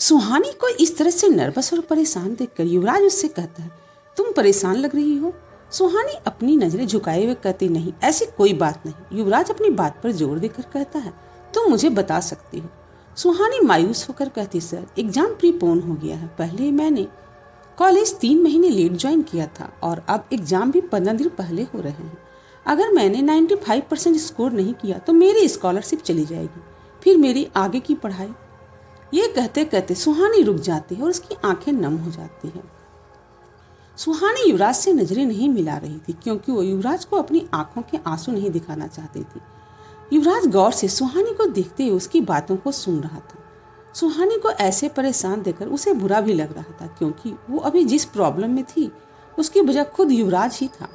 सुहानी को इस तरह से नर्वस और परेशान देखकर युवराज उससे कहता है, तुम परेशान लग रही हो। सुहानी अपनी नजरें झुकाए हुए कहती, नहीं ऐसी कोई बात नहीं। युवराज अपनी बात पर जोर देकर कहता है, तुम मुझे बता सकती हो। सुहानी मायूस होकर कहती, सर एग्जाम प्रीपोन हो गया है। पहले मैंने कॉलेज 3 महीने लेट ज्वाइन किया था और अब एग्जाम भी 15 दिन पहले हो रहे हैं। अगर मैंने 95% स्कोर नहीं किया तो मेरी स्कॉलरशिप चली जाएगी, फिर मेरी आगे की पढ़ाई। ये कहते कहते सुहानी रुक जाती है और उसकी आंखें नम हो जाती है। सुहानी युवराज से नजरें नहीं मिला रही थी क्योंकि वो युवराज को अपनी आंखों के आंसू नहीं दिखाना चाहती थी। युवराज गौर से सुहानी को देखते हुए उसकी बातों को सुन रहा था। सुहानी को ऐसे परेशान देखकर उसे बुरा भी लग रहा था क्योंकि वो अभी जिस प्रॉब्लम में थी उसकी वजह खुद युवराज ही था।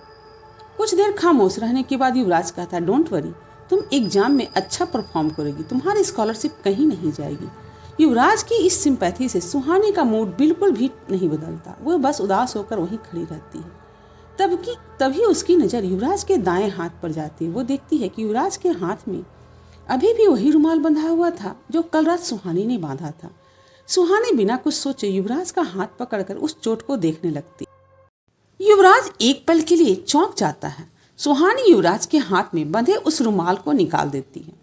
कुछ देर खामोश रहने के बाद युवराज कहता, डोंट वरी, तुम एग्जाम में अच्छा परफॉर्म करोगी, तुम्हारी स्कॉलरशिप कहीं नहीं जाएगी। युवराज की इस सिंपैथी से सुहानी का मूड बिल्कुल भी नहीं बदलता, वो बस उदास होकर वहीं खड़ी रहती है। तभी उसकी नज़र युवराज के दाएं हाथ पर जाती है। वो देखती है कि युवराज के हाथ में अभी भी वही रुमाल बंधा हुआ था जो कल रात सुहानी ने बांधा था। सुहानी बिना कुछ सोचे युवराज का हाथ पकड़कर उस चोट को देखने लगती। युवराज एक पल के लिए चौंक जाता है। सुहानी युवराज के हाथ में बंधे उस रुमाल को निकाल देती है।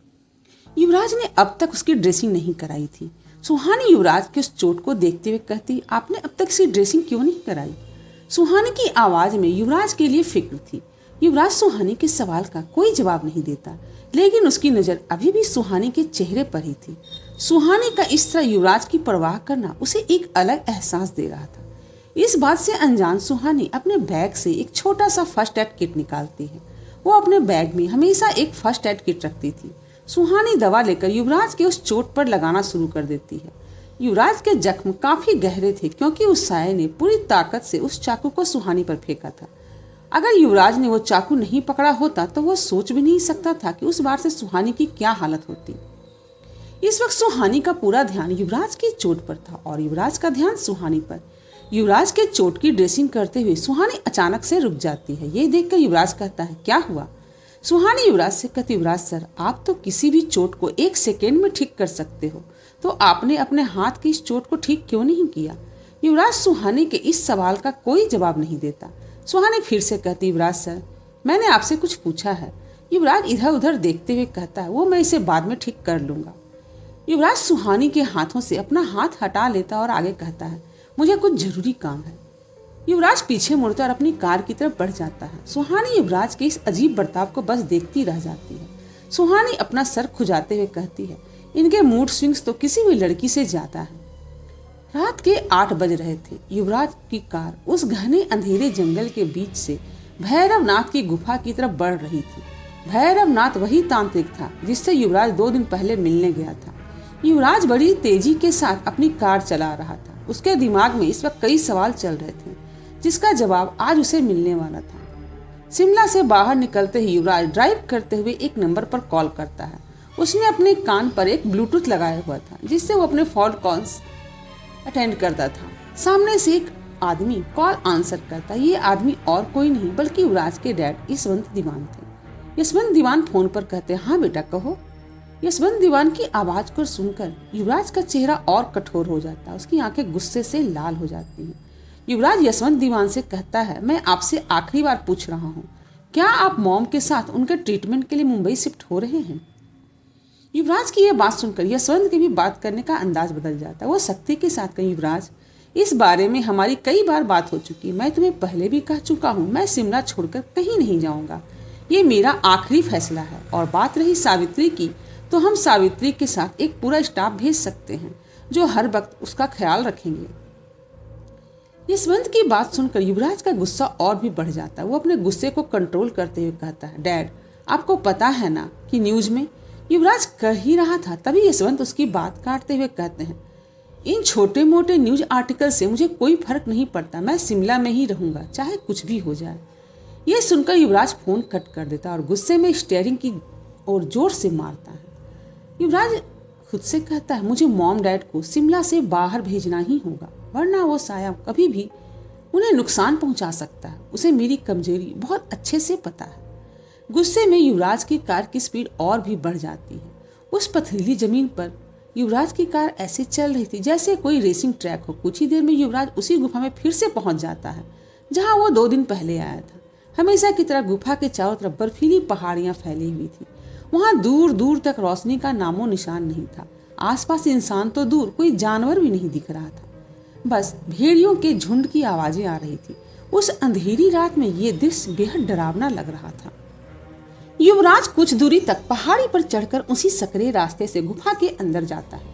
युवराज ने अब तक उसकी ड्रेसिंग नहीं कराई थी। सुहानी युवराज के उस चोट को देखते हुए कहती, आपने अब तक इसकी ड्रेसिंग क्यों नहीं कराई। सुहानी की आवाज में युवराज के लिए फिक्र थी। युवराज सुहानी के सवाल का कोई जवाब नहीं देता, लेकिन उसकी नजर अभी भी सुहानी के चेहरे पर ही थी। सुहानी का इस तरह युवराज की परवाह करना उसे एक अलग एहसास दे रहा था। इस बात से अनजान सुहानी अपने बैग से एक छोटा सा फर्स्ट एड किट निकालती है। वो अपने बैग में हमेशा एक फर्स्ट एड किट रखती थी। सुहानी दवा लेकर युवराज के उस चोट पर लगाना शुरू कर देती है। युवराज के जख्म काफी गहरे थे क्योंकि उस साये ने पूरी ताकत से उस चाकू को सुहानी पर फेंका था। अगर युवराज ने वो चाकू नहीं पकड़ा होता तो वो सोच भी नहीं सकता था कि उस बार से सुहानी की क्या हालत होती। इस वक्त सुहानी का पूरा ध्यान युवराज की चोट पर था और युवराज का ध्यान सुहानी पर। युवराज के चोट की ड्रेसिंग करते हुए सुहानी अचानक से रुक जाती है। ये देखकर युवराज कहता है, क्या हुआ। सुहानी युवराज से कहती, युवराज सर, आप तो किसी भी चोट को 1 सेकेंड में ठीक कर सकते हो, तो आपने अपने हाथ की इस चोट को ठीक क्यों नहीं किया। युवराज सुहानी के इस सवाल का कोई जवाब नहीं देता। सुहानी फिर से कहती, युवराज सर, मैंने आपसे कुछ पूछा है। युवराज इधर उधर देखते हुए कहता है, वो मैं इसे बाद में ठीक कर लूंगा। युवराज सुहानी के हाथों से अपना हाथ हटा लेता और आगे कहता है, मुझे कुछ जरूरी काम है। युवराज पीछे मुड़ता और अपनी कार की तरफ बढ़ जाता है। सुहानी युवराज के इस अजीब बर्ताव को बस देखती रह जाती है। सुहानी अपना सर खुजाते हुए कहती है, इनके मूड स्विंग्स तो किसी भी लड़की से ज्यादा है। रात के 8 बज रहे थे। युवराज की कार उस घने अंधेरे जंगल के बीच से भैरवनाथ की गुफा की तरफ बढ़ रही थी। भैरवनाथ वही तांत्रिक था जिससे युवराज 2 दिन पहले मिलने गया था। युवराज बड़ी तेजी के साथ अपनी कार चला रहा था। उसके दिमाग में इस वक्त कई सवाल चल रहे थे जिसका जवाब आज उसे मिलने वाला था। शिमला से बाहर निकलते ही युवराज ड्राइव करते हुए एक नंबर पर कॉल करता है। उसने अपने कान पर एक ब्लूटूथ लगाया हुआ था जिससे वो अपने फोन कॉल्स अटेंड करता था। सामने से एक आदमी कॉल आंसर करता। ये आदमी और कोई नहीं बल्कि युवराज के डैड यशवंत दीवान थे। यशवंत दीवान फोन पर कहते, हाँ बेटा कहो। यशवंत दीवान की आवाज को सुनकर युवराज का चेहरा और कठोर हो जाता है। उसकी आंखें गुस्से से लाल हो जाती हैं। युवराज यशवंत दीवान से कहता है, मैं आपसे आखिरी बार पूछ रहा हूँ, क्या आप मॉम के साथ उनके ट्रीटमेंट के लिए मुंबई शिफ्ट हो रहे हैं। युवराज की यह बात सुनकर यशवंत के भी बात करने का अंदाज बदल जाता है। वो सख्ती के साथ कही, युवराज इस बारे में हमारी कई बार बात हो चुकी है। मैं तुम्हें पहले भी कह चुका हूँ, मैं शिमला छोड़कर कहीं नहीं जाऊंगा। ये मेरा आखिरी फैसला है। और बात रही सावित्री की, तो हम सावित्री के साथ एक पूरा स्टाफ भेज सकते हैं जो हर वक्त उसका ख्याल रखेंगे। यशवंत की बात सुनकर युवराज का गुस्सा और भी बढ़ जाता है। वो अपने गुस्से को कंट्रोल करते हुए कहता है, डैड आपको पता है ना कि न्यूज में। युवराज कह ही रहा था तभी यशवंत उसकी बात काटते हुए कहते हैं, इन छोटे मोटे न्यूज आर्टिकल से मुझे कोई फर्क नहीं पड़ता। मैं शिमला में ही रहूंगा चाहे कुछ भी हो जाए। यह सुनकर युवराज फोन कट कर देता और गुस्से में स्टीयरिंग की ओर जोर से मारता है। युवराज खुद से कहता है, मुझे मॉम डैड को शिमला से बाहर भेजना ही होगा, वरना वो साया कभी भी उन्हें नुकसान पहुंचा सकता है। उसे मेरी कमजोरी बहुत अच्छे से पता है। गुस्से में युवराज की कार की स्पीड और भी बढ़ जाती है। उस पथरीली जमीन पर युवराज की कार ऐसे चल रही थी जैसे कोई रेसिंग ट्रैक हो। कुछ ही देर में युवराज उसी गुफा में फिर से पहुंच जाता है जहां वो 2 दिन पहले आया था। हमेशा की तरह गुफा के चारों तरफ बर्फीली पहाड़ियां फैली हुई थी। वहां दूर दूर तक रोशनी का नामो निशान नहीं था। आसपास इंसान तो दूर, कोई जानवर भी नहीं दिख रहा था। बस भेड़ियों के झुंड की आवाजें आ रही थी। उस अंधेरी रात में ये दृश्य बेहद डरावना लग रहा था। युवराज कुछ दूरी तक पहाड़ी पर चढ़कर उसी सकरे रास्ते से गुफा के अंदर जाता है।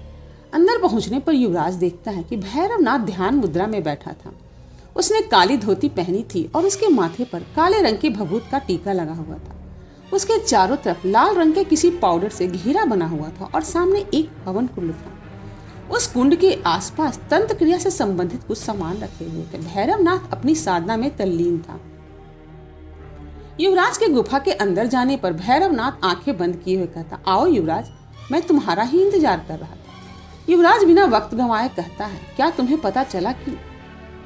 अंदर पहुंचने पर युवराज देखता है कि भैरवनाथ ध्यान मुद्रा में बैठा था। उसने काली धोती पहनी थी और उसके माथे पर काले रंग के भभूत का टीका लगा हुआ था। उसके चारों तरफ लाल रंग के किसी पाउडर से घेरा बना हुआ था और सामने एक हवन कुंड था। उस कुंड के आसपास तंत्र क्रिया से संबंधित कुछ सामान रखे हुए थे। भैरवनाथ अपनी साधना में तल्लीन था। युवराज के गुफा के अंदर जाने पर भैरवनाथ आंखें बंद किए हुए कहता, आओ युवराज, मैं तुम्हारा ही इंतजार कर रहा था। युवराज बिना वक्त गंवाए कहता है, क्या तुम्हें पता चला कि?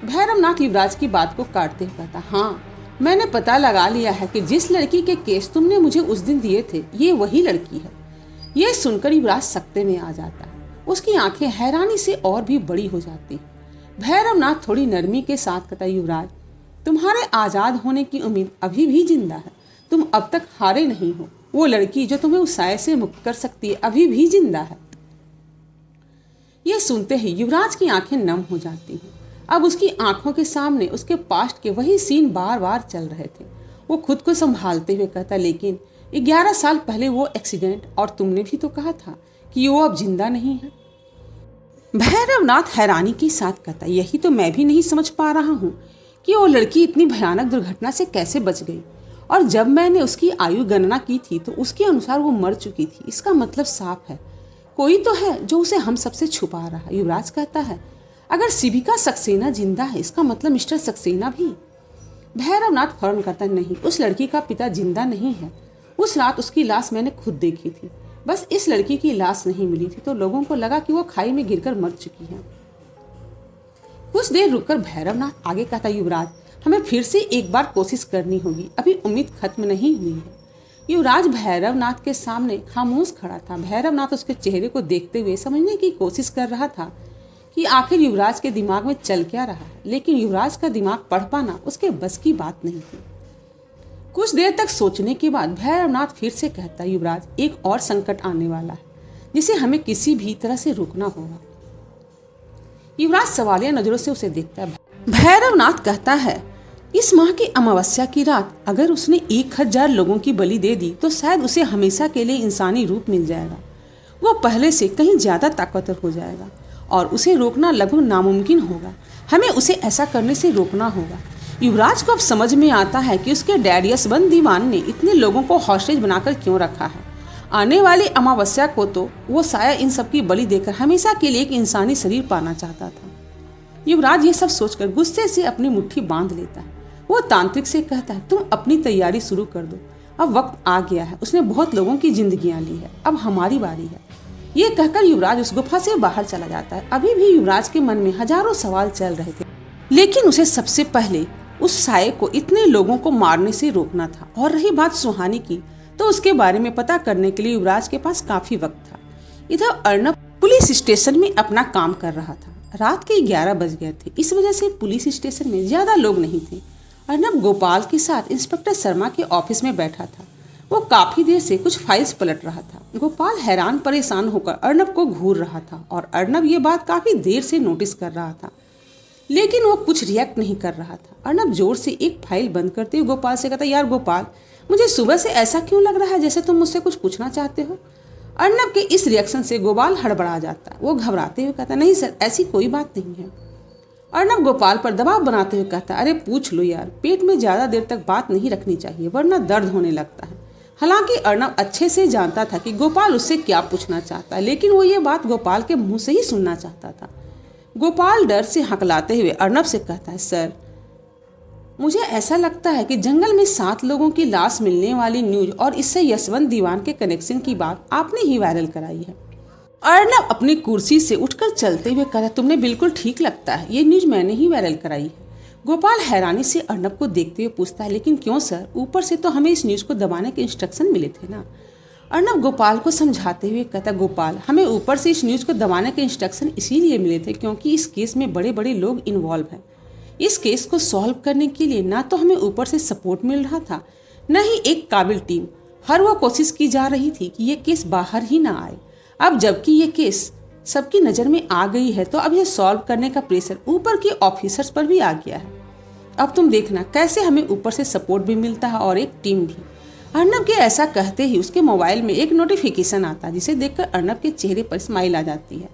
भैरवनाथ युवराज की बात को काटते हुए कहता, हाँ, मैंने पता लगा लिया है कि जिस लड़की के केस तुमने मुझे उस दिन दिए थे, ये वही लड़की है। ये सुनकर युवराज सकते में आ जाता है। उसकी आंखें हैरानी से और भी बड़ी हो जाती। भैरवनाथ थोड़ी नरमी के साथ कहता, युवराज, तुम्हारे आजाद होने की उम्मीद अभी भी जिंदा है। तुम अब तक हारे नहीं हो। वो लड़की जो तुम्हें उस साये से मुक्त कर सकती है अभी भी जिंदा है। यह सुनते ही युवराज की आंखें नम हो जाती हैं। अब उसकी आंखों के सामने उसके पास्ट के वही सीन बार बार चल रहे थे। वो खुद को संभालते हुए कहता, लेकिन 11 साल पहले वो एक्सीडेंट, और तुमने भी तो कहा था कि वो अब जिंदा नहीं है। भैरवनाथ हैरानी के साथ कहता, यही तो मैं भी नहीं समझ पा रहा हूँ कि वो लड़की इतनी भयानक दुर्घटना से कैसे बच गई, और जब मैंने उसकी आयु गणना की थी तो उसके अनुसार वो मर चुकी थी। इसका मतलब साफ है, कोई तो है जो उसे हम सबसे छुपा रहा है। युवराज कहता है, अगर शिविका सक्सेना जिंदा है, इसका मतलब मिस्टर सक्सेना भी। भैरवनाथ फौरन कहता, नहीं, उस लड़की का पिता जिंदा नहीं है। उस रात उसकी लाश मैंने खुद देखी थी। बस इस लड़की की लाश नहीं मिली थी तो लोगों को लगा कि वो खाई में गिरकर मर चुकी है। कुछ देर रुककर भैरवनाथ आगे कहता, युवराज, हमें फिर से एक बार कोशिश करनी होगी, अभी उम्मीद खत्म नहीं हुई है। युवराज भैरवनाथ के सामने खामोश खड़ा था। भैरवनाथ उसके चेहरे को देखते हुए समझने की कोशिश कर रहा था कि आखिर युवराज के दिमाग में चल क्या रहा है, लेकिन युवराज का दिमाग पढ़ पाना उसके बस की बात नहीं थी। कुछ देर तक सोचने के बाद भैरवनाथ फिर से कहता, युवराज, एक और संकट आने वाला है जिसे हमें किसी भी तरह से रोकना होगा। युवराज सवालिया नजरों से उसे देखता है। भैरवनाथ कहता है, इस माह की अमावस्या की रात अगर उसने 1000 लोगों की बलि दे दी तो शायद उसे हमेशा के लिए इंसानी रूप मिल जाएगा। वो पहले से कहीं ज्यादा ताकतवर हो जाएगा और उसे रोकना लगभग नामुमकिन होगा। हमें उसे ऐसा करने से रोकना होगा। युवराज को अब समझ में आता है कि उसके डैड यशवंत दीवान ने इतने लोगों को हॉस्टेज बनाकर क्यों रखा है। आने वाली अमावस्या को तो वो साया इन सब की बलि देकर हमेशा के लिए एक इंसानी शरीर पाना चाहता था। युवराज ये सब सोचकर गुस्से से अपनी मुट्ठी बांध लेता है। वो तांत्रिक से कहता है, तुम अपनी तैयारी शुरू कर दो, अब वक्त आ गया है। उसने बहुत लोगों की जिंदगियां ली है, अब हमारी बारी है। ये कहकर युवराज उस गुफा से बाहर चला जाता है। अभी भी युवराज के मन में हजारों सवाल चल रहे थे, लेकिन उसे सबसे पहले उस साये को इतने लोगों को मारने से रोकना था। और रही बात सुहानी की, तो उसके बारे में पता करने के लिए युवराज के पास काफी वक्त था। इधर अर्नब पुलिस स्टेशन में अपना काम कर रहा था। रात के 11 बज गए थे, इस वजह से पुलिस स्टेशन में ज्यादा लोग नहीं थे। अर्नब गोपाल के साथ इंस्पेक्टर शर्मा के ऑफिस में बैठा था। वो काफी देर से कुछ फाइल्स पलट रहा था। गोपाल हैरान परेशान होकर अर्नब को घूर रहा था और अर्नब ये बात काफी देर से नोटिस कर रहा था, लेकिन वो कुछ रिएक्ट नहीं कर रहा था। अर्नब जोर से एक फाइल बंद करते हुए गोपाल से कहता, यार गोपाल, मुझे सुबह से ऐसा क्यों लग रहा है जैसे तुम मुझसे कुछ पूछना चाहते हो। अर्नब के इस रिएक्शन से गोपाल हड़बड़ा जाता है। वो घबराते हुए कहता, नहीं सर, ऐसी कोई बात नहीं है। अर्नब गोपाल पर दबाव बनाते हुए कहता, अरे पूछ लो यार, पेट में ज्यादा देर तक बात नहीं रखनी चाहिए वरना दर्द होने लगता है। हालांकि अर्नब अच्छे से जानता था कि गोपाल उससे क्या पूछना चाहता है, लेकिन वो ये बात गोपाल के मुंह से ही सुनना चाहता था। गोपाल डर से हकलाते हुए अर्नब से कहता है, सर, मुझे ऐसा लगता है कि जंगल में 7 लोगों की लाश मिलने वाली न्यूज और इससे यशवंत दीवान के कनेक्शन की बात आपने ही वायरल कराई है। अर्नब अपनी कुर्सी से उठकर चलते हुए कहता, तुमने बिल्कुल ठीक लगता है, ये न्यूज मैंने ही वायरल कराई है। गोपाल हैरानी से अर्नब को देखते हुए पूछता है, लेकिन क्यों सर? ऊपर से तो हमें इस न्यूज को दबाने के इंस्ट्रक्शन मिले थे ना। अर्नब गोपाल को समझाते हुए कहता, गोपाल, हमें ऊपर से इस न्यूज को दबाने के इंस्ट्रक्शन इसीलिए मिले थे क्योंकि इस केस में बड़े बड़े लोग इन्वॉल्व हैं। इस केस को सॉल्व करने के लिए ना तो हमें ऊपर से सपोर्ट मिल रहा था, न ही एक काबिल टीम। हर वो कोशिश की जा रही थी कि ये केस बाहर ही ना आए। अब जबकि ये केस सबकी नज़र में आ गई है तो अब ये सॉल्व करने का प्रेशर ऊपर के ऑफिसर्स पर भी आ गया है। अब तुम देखना कैसे हमें ऊपर से सपोर्ट भी मिलता है और एक टीम भी। अर्नब के ऐसा कहते ही उसके मोबाइल में एक नोटिफिकेशन आता है, जिसे देखकर अर्नब के चेहरे पर स्माइल आ जाती है।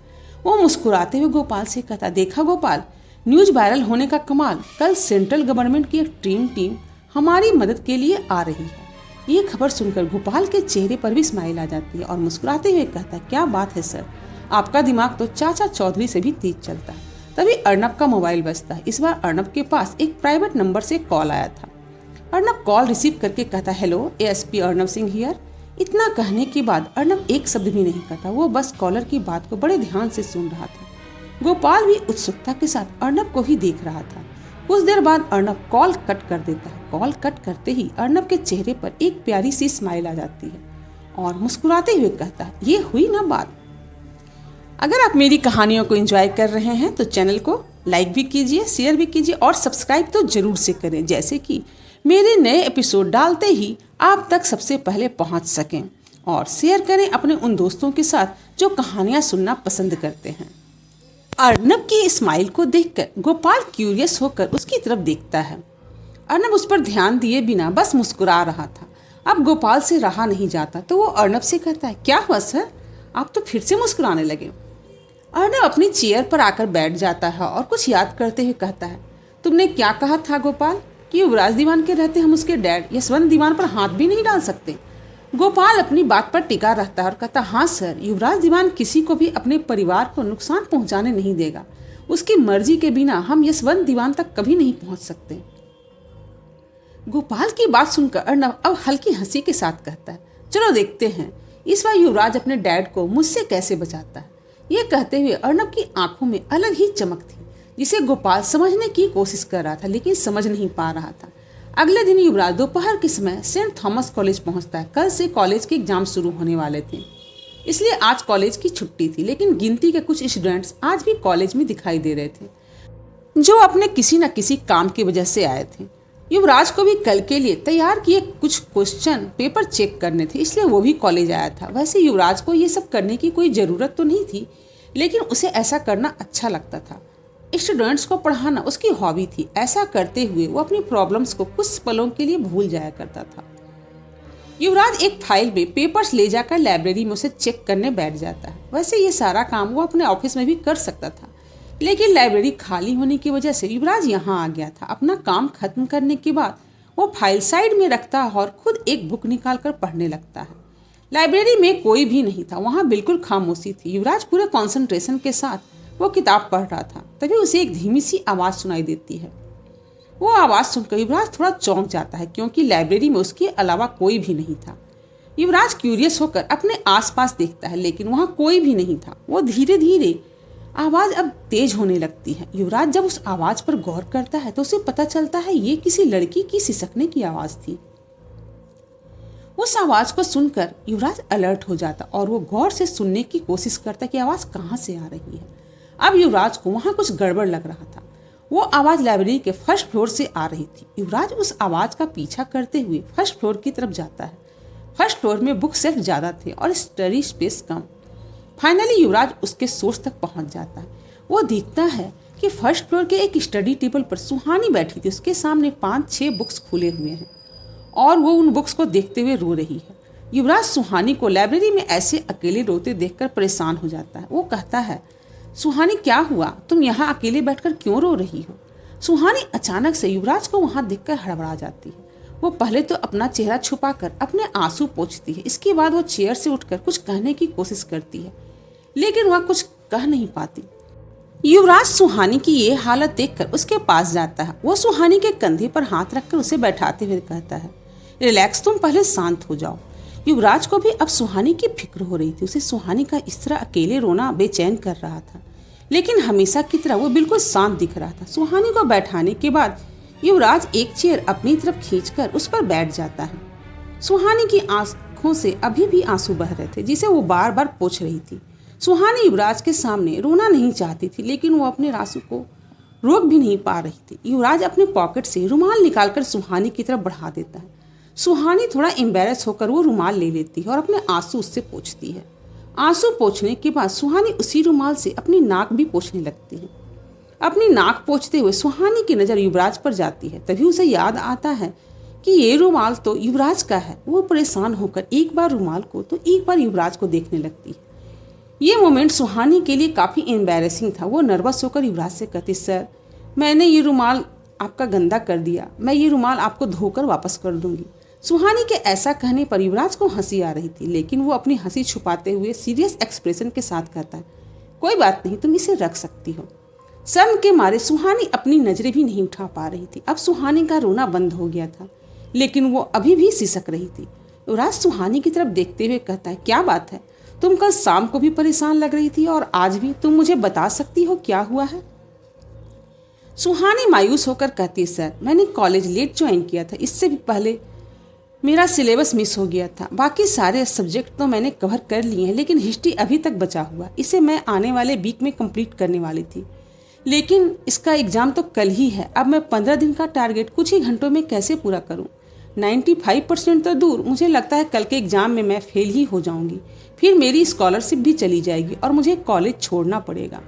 वो मुस्कुराते हुए गोपाल से कहता, देखा गोपाल, न्यूज वायरल होने का कमाल। कल सेंट्रल गवर्नमेंट की एक टीम हमारी मदद के लिए आ रही है। ये खबर सुनकर गोपाल के चेहरे पर भी स्माइल आ जाती है और मुस्कुराते हुए कहता, क्या बात है सर, आपका दिमाग तो चाचा चौधरी से भी तेज चलता है। तभी अर्नब का मोबाइल बजता है। इस बार अर्नब के पास एक प्राइवेट नंबर से कॉल आया था। अर्नब कॉल रिसीव करके कहता, hello, ASP Arnab Singh here. इतना कहने के बाद अर्नब एक शब्द भी नहीं कहता, वो बस कॉलर की बात को बड़े ध्यान से सुन रहा था। गोपाल भी उत्सुकता के साथ अर्नब को ही देख रहा था। कुछ देर बाद अर्नब कॉल कट कर देता है। कॉल कट करते ही अर्नब के चेहरे पर एक प्यारी सी स्माइल आ जाती है और मुस्कुराते हुए कहता है, ये हुई ना बात। अगर आप मेरी कहानियों को एंजॉय कर रहे हैं तो चैनल को लाइक भी कीजिए, शेयर भी कीजिए और सब्सक्राइब तो जरूर से करें, जैसे कि मेरे नए एपिसोड डालते ही आप तक सबसे पहले पहुंच सकें। और शेयर करें अपने उन दोस्तों के साथ जो कहानियां सुनना पसंद करते हैं। अर्नब की स्माइल को देखकर गोपाल क्यूरियस होकर उसकी तरफ देखता है। अर्नब उस पर ध्यान दिए बिना बस मुस्कुरा रहा था। अब गोपाल से रहा नहीं जाता तो वो अर्नब से कहता है, क्या हुआ सर, आप तो फिर से मुस्कुराने लगे। अर्नब अपनी चेयर पर आकर बैठ जाता है और कुछ याद करते हुए कहता है, तुमने क्या कहा था गोपाल कि युवराज दीवान के रहते हम उसके डैड यशवंत दीवान पर हाथ भी नहीं डाल सकते। गोपाल अपनी बात पर टिका रहता है और कहता, हाँ सर, युवराज दीवान किसी को भी अपने परिवार को नुकसान पहुंचाने नहीं देगा। उसकी मर्जी के बिना हम यशवंत दीवान तक कभी नहीं पहुंच सकते। गोपाल की बात सुनकर अर्नब अब हल्की हंसी के साथ कहता है, चलो देखते हैं इस बार युवराज अपने डैड को मुझसे कैसे बचाता है। ये कहते हुए अर्नब की आंखों में अलग ही चमक थी, जिसे गोपाल समझने की कोशिश कर रहा था लेकिन समझ नहीं पा रहा था। अगले दिन युवराज दोपहर के समय सेंट थॉमस कॉलेज पहुंचता है। कल से कॉलेज के एग्जाम शुरू होने वाले थे, इसलिए आज कॉलेज की छुट्टी थी, लेकिन गिनती के कुछ स्टूडेंट्स आज भी कॉलेज में दिखाई दे रहे थे, जो अपने किसी न किसी काम की वजह से आए थे। युवराज को भी कल के लिए तैयार किए कुछ क्वेश्चन पेपर चेक करने थे, इसलिए वो भी कॉलेज आया था। वैसे युवराज को ये सब करने की कोई ज़रूरत तो नहीं थी, लेकिन उसे ऐसा करना अच्छा लगता था। स्टूडेंट्स को पढ़ाना उसकी हॉबी थी। ऐसा करते हुए वो अपनी प्रॉब्लम्स को कुछ पलों के लिए भूल जाया करता था। युवराज एक फाइल में पेपर्स ले जाकर लाइब्रेरी में उसे चेक करने बैठ जाता है। वैसे ये सारा काम वो अपने ऑफिस में भी कर सकता था, लेकिन लाइब्रेरी खाली होने की वजह से युवराज यहाँ आ गया था। अपना काम खत्म करने के बाद वो फाइल साइड में रखता है और खुद एक बुक निकाल कर पढ़ने लगता है। लाइब्रेरी में कोई भी नहीं था, वहाँ बिल्कुल खामोशी थी। युवराज पूरे कॉन्सेंट्रेशन के साथ वो किताब पढ़ रहा था। तभी उसे एक धीमी सी आवाज़ सुनाई देती है। वो आवाज़ सुनकर युवराज थोड़ा चौंक जाता है, क्योंकि लाइब्रेरी में उसके अलावा कोई भी नहीं था। युवराज क्यूरियस होकर अपने आसपास देखता है, लेकिन वहाँ कोई भी नहीं था। वो धीरे धीरे आवाज़ अब तेज होने लगती है। युवराज जब उस आवाज़ पर गौर करता है तो उसे पता चलता है ये किसी लड़की की सिसकने की आवाज़ थी। उस आवाज़ को सुनकर युवराज अलर्ट हो जाता और वो गौर से सुनने की कोशिश करता कि आवाज़ कहाँ से आ रही है। अब युवराज को वहाँ कुछ गड़बड़ लग रहा था। वो आवाज़ लाइब्रेरी के फर्स्ट फ्लोर से आ रही थी। युवराज उस आवाज़ का पीछा करते हुए फर्स्ट फ्लोर की तरफ जाता है। फर्स्ट फ्लोर में बुक सेल्फ ज़्यादा थे और स्टडी स्पेस कम। फाइनली युवराज उसके सोर्स तक पहुँच जाता है। वो देखता है कि फर्स्ट फ्लोर के एक स्टडी टेबल पर सुहानी बैठी थी। उसके सामने 5-6 बुक्स खुले हुए हैं और वो उन बुक्स को देखते हुए रो रही है। युवराज सुहानी को लाइब्रेरी में ऐसे अकेले रोते देखकर परेशान हो जाता है। वो कहता है, सुहानी क्या हुआ, तुम यहाँ अकेले बैठकर क्यों रो रही हो। सुहानी अचानक से युवराज को वहाँ देखकर हड़बड़ा जाती है। वो पहले तो अपना चेहरा छुपाकर अपने आंसू पोंछती है। इसके बाद वो चेयर से उठकर कुछ कहने की कोशिश करती है, लेकिन वह कुछ कह नहीं पाती। युवराज सुहानी की ये हालत देखकर उसके पास जाता है। वो सुहानी के कंधे पर हाथ रखकर उसे बैठाते हुए कहता है, रिलैक्स, तुम पहले शांत हो जाओ। युवराज को भी अब सुहानी की फिक्र हो रही थी। उसे सुहानी का इस तरह अकेले रोना बेचैन कर रहा था, लेकिन हमेशा की तरह वो बिल्कुल शांत दिख रहा था। सुहानी को बैठाने के बाद युवराज एक चेयर अपनी तरफ खींचकर उस पर बैठ जाता है। सुहानी की आंखों से अभी भी आंसू बह रहे थे जिसे वो बार बार पोंछ रही थी। सुहानी युवराज के सामने रोना नहीं चाहती थी, लेकिन वो अपने आंसू को रोक भी नहीं पा रही थी। युवराज अपने पॉकेट से रुमाल निकालकर सुहानी की तरफ बढ़ा देता है। सुहानी थोड़ा एम्बेरस होकर वो रुमाल ले लेती है और अपने आंसू उससे पोंछती है। आंसू पोंछने के बाद सुहानी उसी रुमाल से अपनी नाक भी पोंछने लगती है। अपनी नाक पोंछते हुए सुहानी की नज़र युवराज पर जाती है। तभी उसे याद आता है कि ये रुमाल तो युवराज का है। वो परेशान होकर एक बार रुमाल को तो एक बार युवराज को देखने लगती है। ये मोमेंट सुहानी के लिए काफ़ी एम्बैरेसिंग था। वो नर्वस होकर युवराज से कहती, सर मैंने ये रुमाल आपका गंदा कर दिया, मैं ये रुमाल आपको धोकर वापस कर दूंगी। सुहानी के ऐसा कहने पर युवराज को हंसी आ रही थी, लेकिन वो अपनी हंसी छुपाते हुए सीरियस एक्सप्रेशन के साथ कहता है, कोई बात नहीं, तुम इसे रख सकती हो। शर्म के मारे सुहानी अपनी नजरें भी नहीं उठा पा रही थी। अब सुहानी का रोना बंद हो गया था, लेकिन वो अभी भी सिसक रही थी। युवराज सुहानी की तरफ देखते हुए कहता है, क्या बात है, तुम कल शाम को भी परेशान लग रही थी और आज भी। तुम मुझे बता सकती हो क्या हुआ है? सुहानी मायूस होकर कहती है, सर मैंने कॉलेज लेट ज्वाइन किया था, इससे भी पहले मेरा सिलेबस मिस हो गया था। बाकी सारे सब्जेक्ट तो मैंने कवर कर लिए हैं, लेकिन हिस्ट्री अभी तक बचा हुआ, इसे मैं आने वाले वीक में कंप्लीट करने वाली थी, लेकिन इसका एग्ज़ाम तो कल ही है। अब मैं 15 दिन का टारगेट कुछ ही घंटों में कैसे पूरा करूं? 95% तो दूर, मुझे लगता है कल के एग्ज़ाम में मैं फेल ही हो जाऊंगी। फिर मेरी स्कॉलरशिप भी चली जाएगी और मुझे कॉलेज छोड़ना पड़ेगा।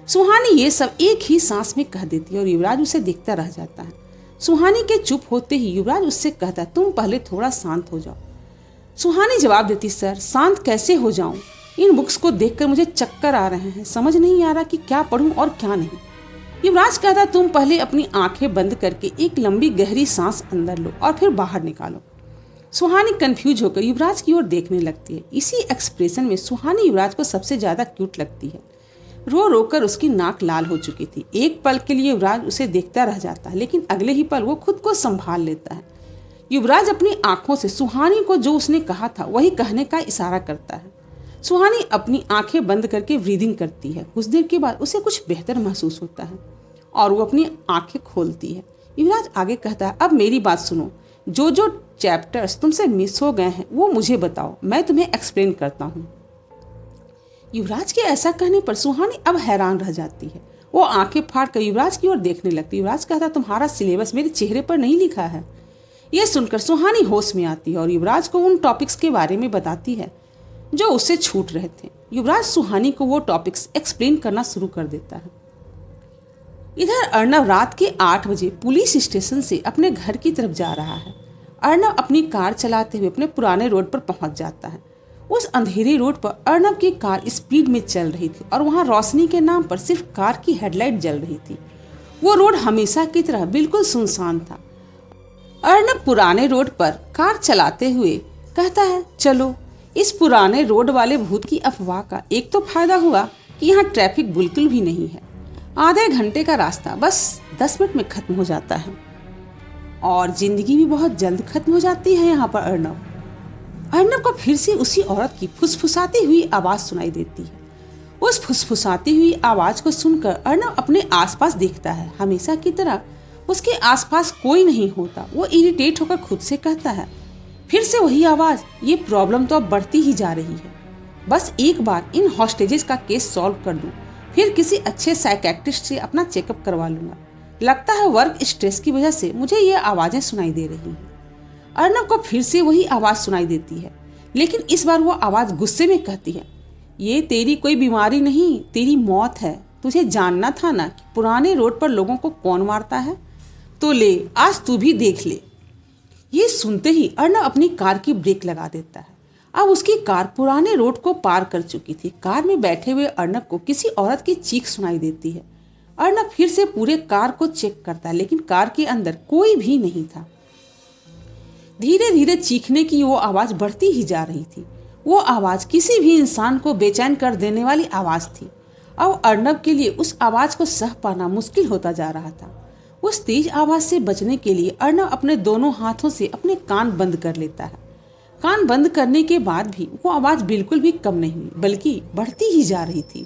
सुहानी ये सब एक ही सांस में कह देती है और युवराज उसे देखता रह जाता है। सुहानी के चुप होते ही युवराज उससे कहता है, तुम पहले थोड़ा शांत हो जाओ। सुहानी जवाब देती, सर शांत कैसे हो जाऊं? इन बुक्स को देखकर मुझे चक्कर आ रहे हैं, समझ नहीं आ रहा कि क्या पढूं और क्या नहीं। युवराज कहता, तुम पहले अपनी आंखें बंद करके एक लंबी गहरी सांस अंदर लो और फिर बाहर निकालो। सुहानी कंफ्यूज होकर युवराज की ओर देखने लगती है। इसी एक्सप्रेशन में सुहानी युवराज को सबसे ज्यादा क्यूट लगती है। रो रो कर उसकी नाक लाल हो चुकी थी। एक पल के लिए युवराज उसे देखता रह जाता है, लेकिन अगले ही पल वो खुद को संभाल लेता है। युवराज अपनी आंखों से सुहानी को जो उसने कहा था वही कहने का इशारा करता है। सुहानी अपनी आंखें बंद करके ब्रीदिंग करती है। कुछ देर के बाद उसे कुछ बेहतर महसूस होता है और वो अपनी आंखें खोलती है। युवराज आगे कहता है, अब मेरी बात सुनो, जो जो चैप्टर्स तुमसे मिस हो गए हैं वो मुझे बताओ, मैं तुम्हें एक्सप्लेन करता हूँ। युवराज के ऐसा कहने पर सुहानी अब हैरान रह जाती है। वो आंखें फाड़ कर युवराज की ओर देखने लगती। युवराज कहता, तुम्हारा सिलेबस मेरे चेहरे पर नहीं लिखा है। यह सुनकर सुहानी होश में आती है और युवराज को उन टॉपिक्स के बारे में बताती है जो उससे छूट रहे थे। युवराज सुहानी को वो टॉपिक्स एक्सप्लेन करना शुरू कर देता है। इधर अर्नव रात के 8 बजे पुलिस स्टेशन से अपने घर की तरफ जा रहा है। अर्नव अपनी कार चलाते हुए अपने पुराने रोड पर पहुंच जाता है। उस अंधेरे रोड पर अर्नव की कार स्पीड में चल रही थी और वहां रोशनी के नाम पर सिर्फ कार की हेडलाइट जल रही थी। वो रोड हमेशा की तरह बिल्कुल सुनसान था। अर्नव पुराने रोड पर कार चलाते हुए कहता है, चलो इस पुराने रोड वाले भूत की अफवाह का एक तो फायदा हुआ कि यहाँ ट्रैफिक बिल्कुल भी नहीं है। आधे घंटे का रास्ता बस 10 मिनट में खत्म हो जाता है और जिंदगी भी बहुत जल्द खत्म हो जाती है। यहाँ पर अर्नव को फिर से उसी औरत की फुसफुसाती हुई आवाज सुनाई देती है। उस फुसफुसाती हुई आवाज को सुनकर अर्नव अपने आसपास देखता है। हमेशा की तरह उसके आसपास कोई नहीं होता। वो इरिटेट होकर खुद से कहता है, फिर से वही आवाज, ये प्रॉब्लम तो अब बढ़ती ही जा रही है। बस एक बार इन हॉस्टेजेस का केस सॉल्व कर दूं, फिर किसी अच्छे साइकेट्रिस्ट से अपना चेकअप करवा लूंगा। लगता है वर्क स्ट्रेस की वजह से मुझे ये आवाजें सुनाई दे रही हैं। अर्नव को फिर से वही आवाज सुनाई देती है, लेकिन इस बार वो आवाज गुस्से में कहती है, ये तेरी कोई बीमारी नहीं, तेरी मौत है। तुझे जानना था ना कि पुराने रोड पर लोगों को कौन मारता है, तो ले आज तू भी देख ले। ये सुनते ही अर्नव अपनी कार की ब्रेक लगा देता है। अब उसकी कार पुराने रोड को पार कर चुकी थी। कार में बैठे हुए अर्नव को किसी औरत की चीख सुनाई देती है। अर्नव फिर से पूरे कार को चेक करता है, लेकिन कार के अंदर कोई भी नहीं था। धीरे धीरे चीखने की वो आवाज बढ़ती ही जा रही थी। वो आवाज किसी भी इंसान को बेचैन कर देने वाली आवाज थी। अब अर्नव के लिए उस आवाज को सह पाना मुश्किल होता जा रहा था। उस तेज आवाज से बचने के लिए अर्नव अपने दोनों हाथों से अपने कान बंद कर लेता है। कान बंद करने के बाद भी वो आवाज बिल्कुल भी कम नहीं हुई, बल्कि बढ़ती ही जा रही थी।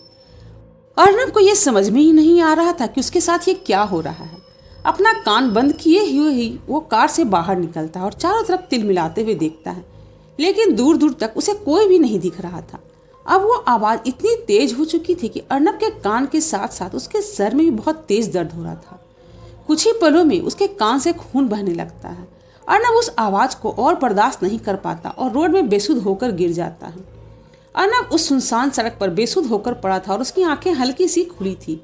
अर्नव को यह समझ में ही नहीं आ रहा था कि उसके साथ ये क्या हो रहा है। अपना कान बंद किए हुए ही वो कार से बाहर निकलता है और चारों तरफ तिलमिलाते हुए देखता है, लेकिन दूर दूर तक उसे कोई भी नहीं दिख रहा था। अब वो आवाज इतनी तेज हो चुकी थी कि अर्नब के कान के साथ साथ उसके सर में भी बहुत तेज दर्द हो रहा था। कुछ ही पलों में उसके कान से खून बहने लगता है। अर्नब उस आवाज को और बर्दाश्त नहीं कर पाता और रोड में बेसुध होकर गिर जाता है। अर्नब उस सुनसान सड़क पर बेसुध होकर पड़ा था और उसकी आंखें हल्की सी खुली थी।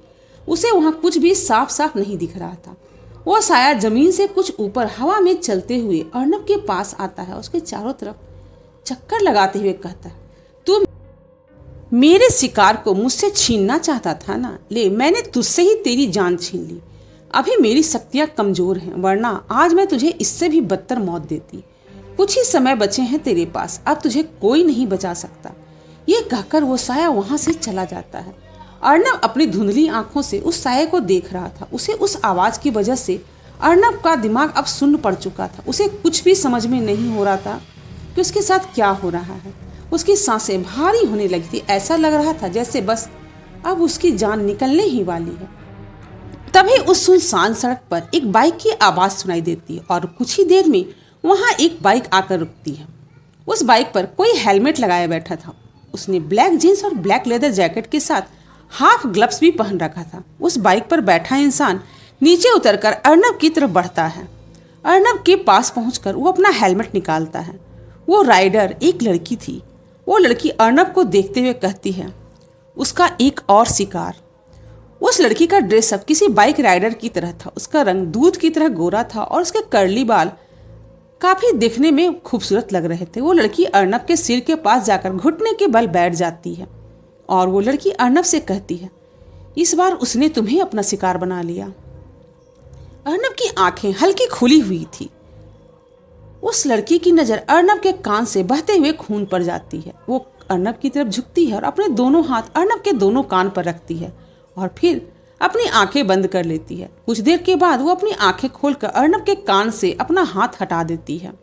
उसे वहां कुछ भी साफ साफ नहीं दिख रहा था। वो साया जमीन से कुछ ऊपर हवा में चलते हुए अर्नब के पास आता है। उसके चारों तरफ चक्कर लगाते हुए कहता है, तू मेरे शिकार को मुझसे छीनना चाहता था ना, ले मैंने तुझसे ही तेरी जान छीन ली। अभी मेरी शक्तियां कमजोर हैं, वरना आज मैं तुझे इससे भी बदतर मौत देती। कुछ ही समय बचे हैं तेरे पास, अब तुझे कोई नहीं बचा सकता। ये कहकर वो साया वहां से चला जाता है। अर्नब अपनी धुंधली आंखों से उस साये को देख रहा था। उसे उस आवाज की वजह से अर्नब का दिमाग अब सुन्न पड़ चुका था। उसे कुछ भी समझ में नहीं हो रहा था कि उसके साथ क्या हो रहा है। उसकी सांसें भारी होने लगी थी। ऐसा लग रहा था जैसे बस अब उसकी जान निकलने ही वाली है। तभी उस सुनसान सड़क पर एक बाइक की आवाज सुनाई देती है और कुछ ही देर में वहां एक बाइक आकर रुकती है। उस बाइक पर कोई हेलमेट लगाए बैठा था। उसने ब्लैक जीन्स और ब्लैक लेदर जैकेट के साथ हाफ ग्लव्स भी पहन रखा था। उस बाइक पर बैठा इंसान नीचे उतरकर अर्नब की तरफ बढ़ता है। अर्नब के पास पहुंचकर वो अपना हेलमेट निकालता है। वो राइडर एक लड़की थी। वो लड़की अर्नब को देखते हुए कहती है, उसका एक और शिकार। उस लड़की का ड्रेसअप किसी बाइक राइडर की तरह था। उसका रंग दूध की तरह गोरा था और उसके कर्ली बाल काफी दिखने में खूबसूरत लग रहे थे। वो लड़की अर्नब के सिर के पास जाकर घुटने के बल बैठ जाती है और वो लड़की अर्नब से कहती है, इस बार उसने तुम्हें अपना शिकार बना लिया। अर्नब की आंखें हल्की खुली हुई थी। उस लड़की की नजर अर्नब के कान से बहते हुए खून पर जाती है। वो अर्नब की तरफ झुकती है और अपने दोनों हाथ अर्नब के दोनों कान पर रखती है और फिर अपनी आंखें बंद कर लेती है। कुछ देर के बाद वो अपनी आंखें खोलकर अर्नब के कान से अपना हाथ हटा देती है।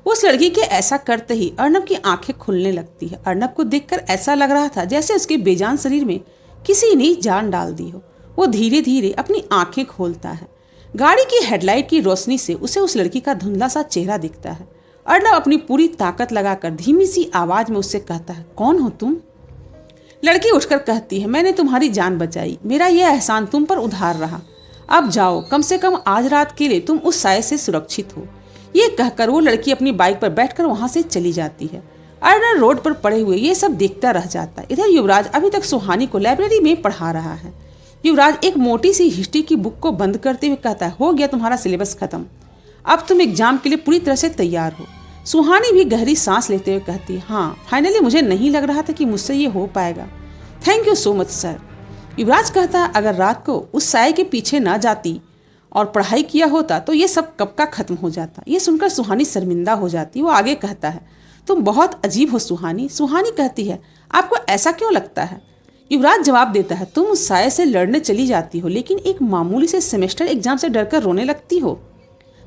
उस लड़की के ऐसा करते ही अर्नब की आंखें खुलने लगती है। अर्नब को देखकर ऐसा लग रहा था जैसे उसके बेजान शरीर में किसी ने जान डाल दी हो। वो धीरे धीरे अपनी आंखें खोलता है। गाड़ी की हेडलाइट की रोशनी से उसे उस लड़की का धुंधला सा चेहरा दिखता है। अर्नब अपनी पूरी ताकत लगाकर धीमी सी आवाज में उससे कहता है, कौन हो तुम? लड़की उठकर कहती है, मैंने तुम्हारी जान बचाई। मेरा यह एहसान तुम पर उधार रहा। अब जाओ, कम से कम आज रात के लिए तुम उस साये से सुरक्षित हो। ये कहकर वो लड़की अपनी बाइक पर बैठकर वहां से चली जाती है। अर्नब रोड पर पड़े हुए ये सब देखता रह जाता है। इधर युवराज अभी तक सुहानी को लाइब्रेरी में पढ़ा रहा है। युवराज एक मोटी सी हिस्ट्री की बुक को बंद करते हुए कहता है, हो गया तुम्हारा सिलेबस खत्म, अब तुम एग्जाम के लिए पूरी तरह से तैयार हो। सुहानी भी गहरी सांस लेते हुए कहती है, हाँ फाइनली मुझे नहीं लग रहा था कि मुझसे ये हो पाएगा। Thank you so much sir. Yuvraj कहता है, अगर रात को उस साये के पीछे ना जाती और पढ़ाई किया होता तो ये सब कब का खत्म हो जाता। ये सुनकर सुहानी शर्मिंदा हो जाती। वो आगे कहता है, तुम बहुत अजीब हो सुहानी। सुहानी कहती है, आपको ऐसा क्यों लगता है? युवराज जवाब देता है, तुम उस साये से लड़ने चली जाती हो लेकिन एक मामूली से सेमेस्टर एग्जाम से डरकर रोने लगती हो।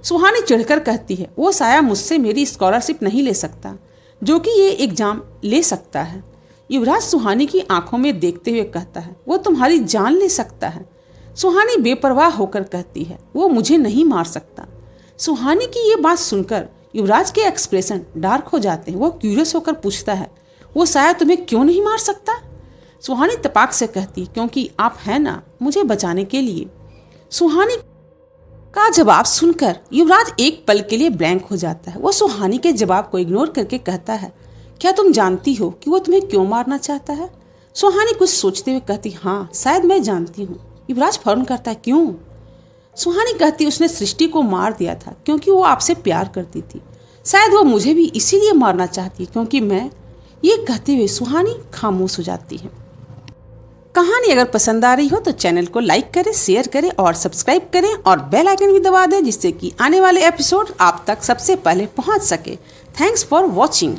सुहानी चिढ़कर कहती है, वो साया मुझसे मेरी स्कॉलरशिप नहीं ले सकता जो कि ये एग्जाम ले सकता है। युवराज सुहानी की आंखों में देखते हुए कहता है, वो तुम्हारी जान ले सकता है। सुहानी बेपरवाह होकर कहती है, वो मुझे नहीं मार सकता। सुहानी की ये बात सुनकर युवराज के एक्सप्रेशन डार्क हो जाते हैं। वो क्यूरियस होकर पूछता है, वो साया तुम्हें क्यों नहीं मार सकता? सुहानी तपाक से कहती, क्योंकि आप हैं ना मुझे बचाने के लिए। सुहानी का जवाब सुनकर युवराज एक पल के लिए ब्लैंक हो जाता है। वो सुहानी के जवाब को इग्नोर करके कहता है, क्या तुम जानती हो कि वो तुम्हें क्यों मारना चाहता है? सुहानी कुछ सोचते हुए कहती, हाँ शायद मैं जानती हूँ। युवराज फौरन करता है, क्यों? सुहानी कहती, उसने सृष्टि को मार दिया था क्योंकि वो आपसे प्यार करती थी। शायद वो मुझे भी इसीलिए मारना चाहती है क्योंकि मैं। ये कहते हुए सुहानी खामोश हो जाती है। कहानी अगर पसंद आ रही हो तो चैनल को लाइक करें, शेयर करें और सब्सक्राइब करें और बेल आइकन भी दबा दें जिससे कि आने वाले एपिसोड आप तक सबसे पहले पहुंच सके। Thanks for watching.